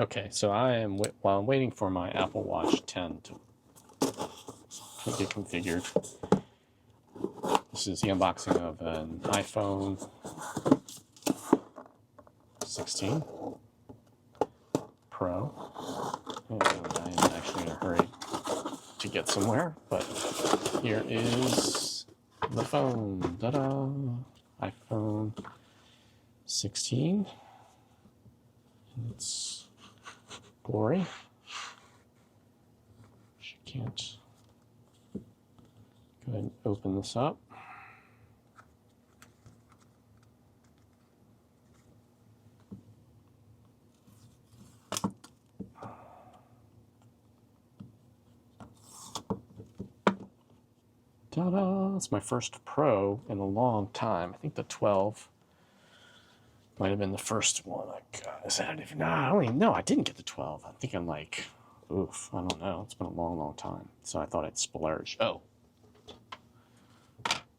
Okay, so while I'm waiting for my Apple Watch 10 to get configured, this is the unboxing of an iPhone 16 Pro. And I am actually in a hurry to get somewhere, but here is the phone. Ta-da! iPhone 16. And it's glory. She can't. Go ahead and open this up. Ta-da! It's my first Pro in a long time. I think the 12 might have been the first one I got. I don't even know. I didn't get the 12. I'm thinking like, oof, I don't know. It's been a long, long time. So I thought I'd splurge. Oh.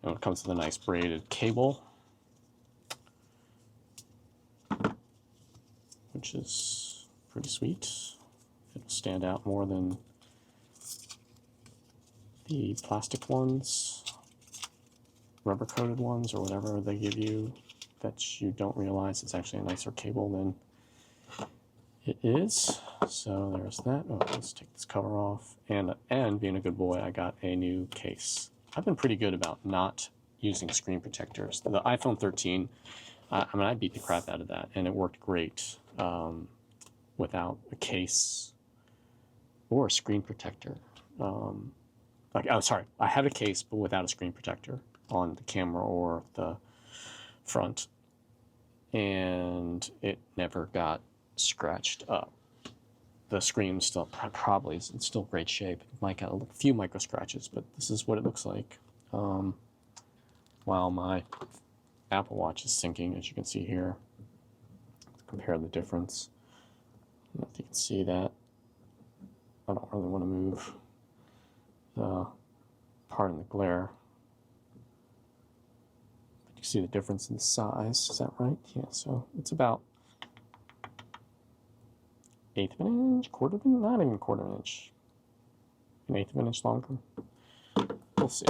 And it comes with a nice braided cable, which is pretty sweet. It'll stand out more than the plastic ones, rubber coated ones, or whatever they give you that you don't realize it's actually a nicer cable than it is. So there's that. Oh, let's take this cover off. And being a good boy, I got a new case. I've been pretty good about not using screen protectors. The iPhone 13, I beat the crap out of that, and it worked great without a case or a screen protector. Sorry, I have a case, but without a screen protector on the camera or the front, and it never got scratched up. The screen still probably is in still great shape. It might get a few micro scratches, but this is what it looks like while my Apple Watch is syncing, as you can see here. Compare the difference. I don't know if you can see that. I don't really want to move the part in the glare. But you see the difference in the size. Is that right? Yeah, so it's about 1/8 of an inch, quarter of an inch, not even 1/4 of an inch. 1/8 of an inch longer. We'll see.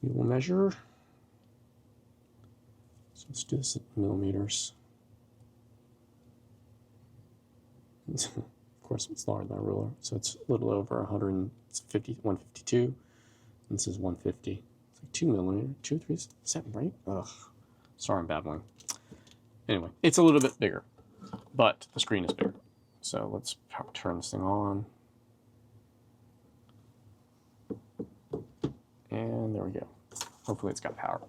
We will measure. So let's do this in millimeters. Of course, it's smaller than a ruler, so it's a little over 152, and this is 150. It's like 2 millimeters, 2, 3, 7, right? Ugh, sorry, I'm babbling. Anyway, it's a little bit bigger, but the screen is bigger. So let's turn this thing on. And there we go. Hopefully it's got power.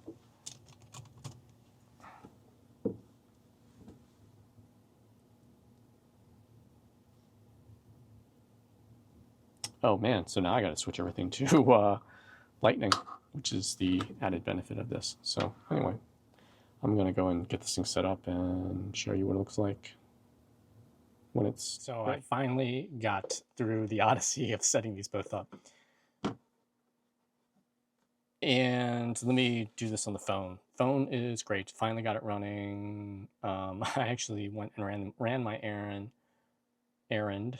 Oh man, so now I gotta switch everything to Lightning, which is the added benefit of this. So anyway, I'm gonna go and get this thing set up and show you what it looks like when it's... So I finally got through the odyssey of setting these both up. And let me do this on the phone. Phone is great. Finally got it running. I actually went and ran my errand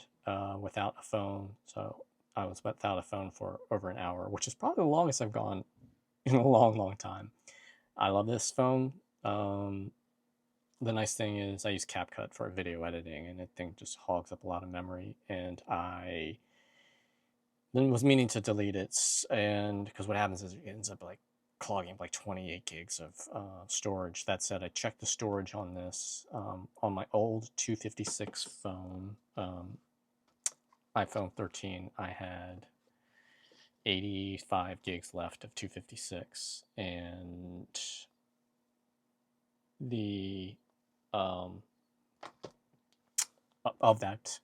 without a phone. So I was without a phone for over an hour, which is probably the longest I've gone in a long, long time. I love this phone. The nice thing is I use CapCut for video editing, and that thing just hogs up a lot of memory. And I then was meaning to delete it, and because what happens is it ends up like clogging like 28 gigs of storage. That said, I checked the storage on this on my old 256 phone, iPhone 13. I had 85 gigs left of 256, and the of that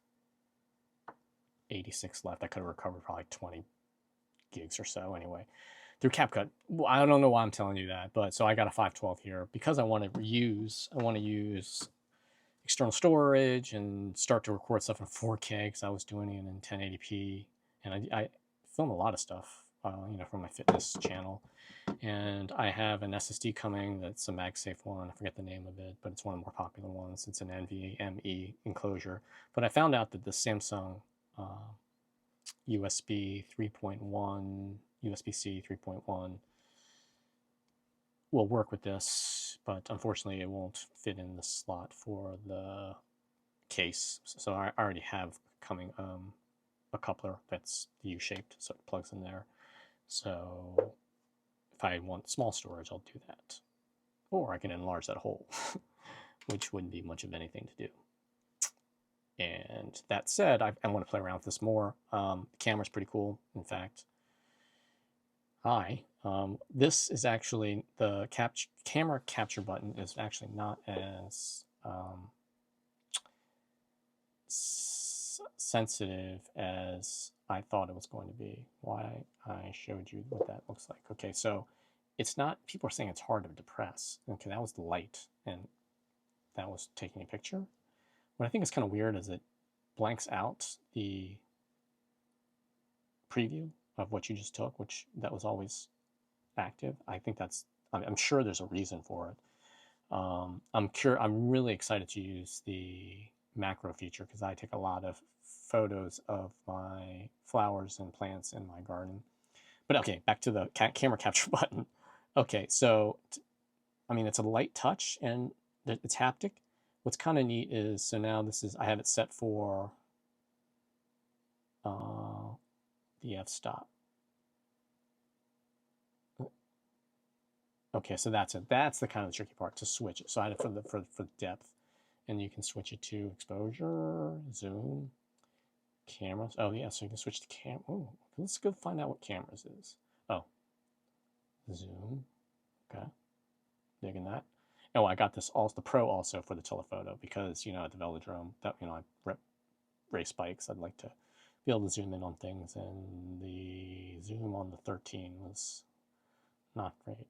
86 left, I could have recovered probably 20 gigs or so anyway through CapCut. Well, I don't know why I'm telling you that, but so I got a 512 here because I want to use external storage and start to record stuff in 4K because I was doing it in 1080p, and I film a lot of stuff from my fitness channel. And I have an SSD coming that's a MagSafe one. I forget the name of it, but it's one of the more popular ones. It's an NVMe enclosure. But I found out that the Samsung USB 3.1, USB-C 3.1 will work with this, but unfortunately it won't fit in the slot for the case. So I already have coming a coupler that's U-shaped, so it plugs in there. So if I want small storage, I'll do that. Or I can enlarge that hole, which wouldn't be much of anything to do. And that said, I want to play around with this more. The camera's pretty cool, in fact. This is actually, the camera capture button is actually not as sensitive as I thought it was going to be. Why I showed you what that looks like. Okay, so it's not, people are saying it's hard to depress. Okay, that was the light, and that was taking a picture. What I think is kind of weird is it blanks out the preview of what you just took, which that was always active. I think that's, I'm sure there's a reason for it. I'm really excited to use the macro feature because I take a lot of photos of my flowers and plants in my garden. But okay, back to the camera capture button. Okay, so I mean, it's a light touch and it's haptic. What's kind of neat is, so now this is, I have it set for the f-stop. Okay, so that's it. That's the kind of tricky part, to switch it. So I had it for depth, and you can switch it to exposure, zoom, cameras. Oh yeah, so you can switch to cam. Oh, let's go find out what cameras is. Oh, zoom. Okay, digging that. Oh, I got this also, the Pro also for the telephoto, because at the velodrome, that I race bikes. I'd like to be able to zoom in on things, and the zoom on the 13 was not great.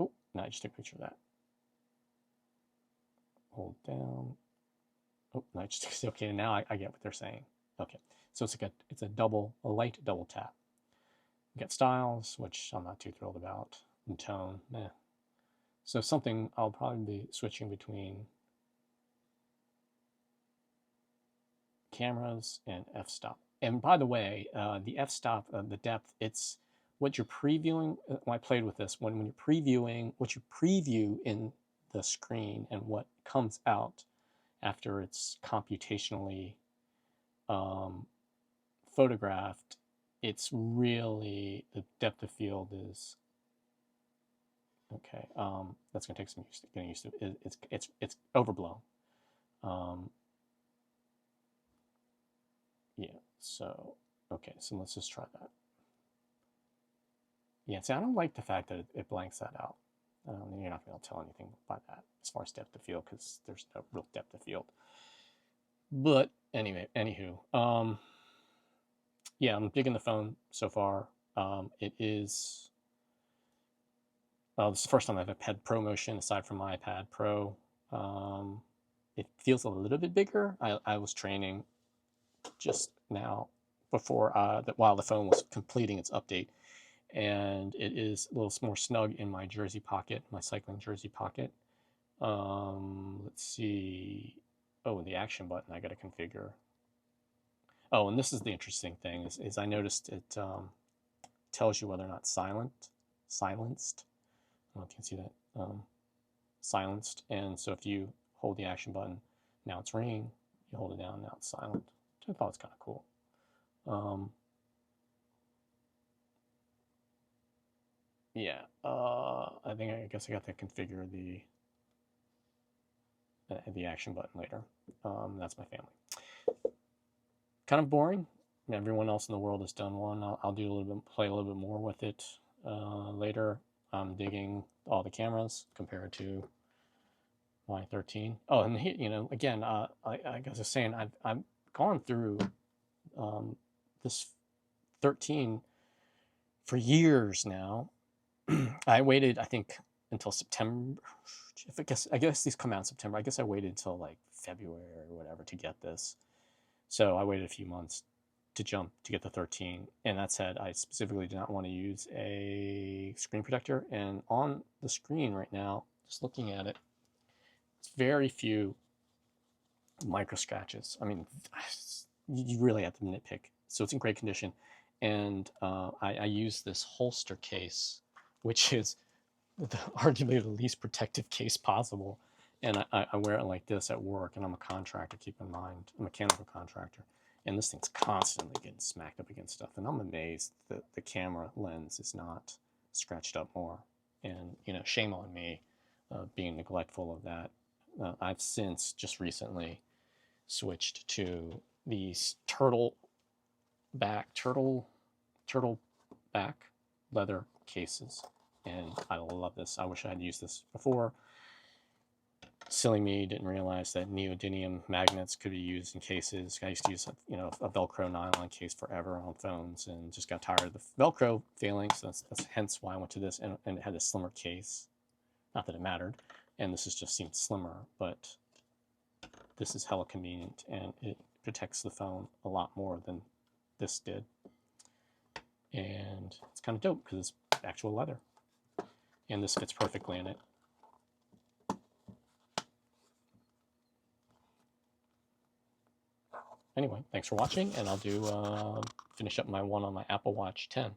Oh, no, I just took a picture of that. Hold down. Oh, no, I just, okay, now I get what they're saying. Okay, so it's a light double tap. You get styles, which I'm not too thrilled about, and tone, meh. So something I'll probably be switching between cameras and f-stop. And by the way, the f-stop, the depth, it's what you're previewing. When I played with this, when you're previewing, what you preview in the screen and what comes out after it's computationally photographed, it's really, the depth of field is, okay, that's going to take some getting used to. It's overblown. Yeah, so, okay, so let's just try that. Yeah, see, I don't like the fact that it blanks that out. You're not going to be able to tell anything by that as far as depth of field, because there's no real depth of field. But anyway, anywho, yeah, I'm digging the phone so far. It is, this is the first time I've had Pro Motion aside from my iPad Pro. It feels a little bit bigger. I was training just now before while the phone was completing its update, and it is a little more snug in my jersey pocket, my cycling jersey pocket. Let's see. Oh, the action button I got to configure. Oh, and this is the interesting thing is I noticed it tells you whether or not silenced. I don't know if you can see that. Silenced. And so if you hold the action button, now it's ringing. You hold it down, now it's silent. Which I thought was kind of cool. Yeah, I guess I got to configure the action button later. That's my family. Kind of boring. Everyone else in the world has done one. I'll do a little bit, play a little bit more with it later. I'm digging all the cameras compared to my 13. Oh, and again, I guess I was saying, I've gone through this 13 for years now. I waited, I think, until September. I guess these come out in September. I guess I waited until like February or whatever to get this. So I waited a few months to jump to get the 13. And that said, I specifically do not want to use a screen protector. And on the screen right now, just looking at it, it's very few micro scratches. I mean, you really have to nitpick. So it's in great condition. And I use this holster case, which is arguably the least protective case possible. And I wear it like this at work, and I'm a contractor, keep in mind, a mechanical contractor. And this thing's constantly getting smacked up against stuff. And I'm amazed that the camera lens is not scratched up more. And, you know, shame on me being neglectful of that. I've since just recently switched to these turtle back leather cases, and I love this. I wish I had used this before. Silly me, didn't realize that neodymium magnets could be used in cases. I used to use a Velcro nylon case forever on phones, and just got tired of the Velcro failing. So that's hence why I went to this, and it had a slimmer case. Not that it mattered, and this just seemed slimmer, but this is hella convenient, and it protects the phone a lot more than this did. And it's kind of dope because it's actual leather, and this fits perfectly in it. Anyway, thanks for watching, and I'll finish up my one on my Apple Watch 10.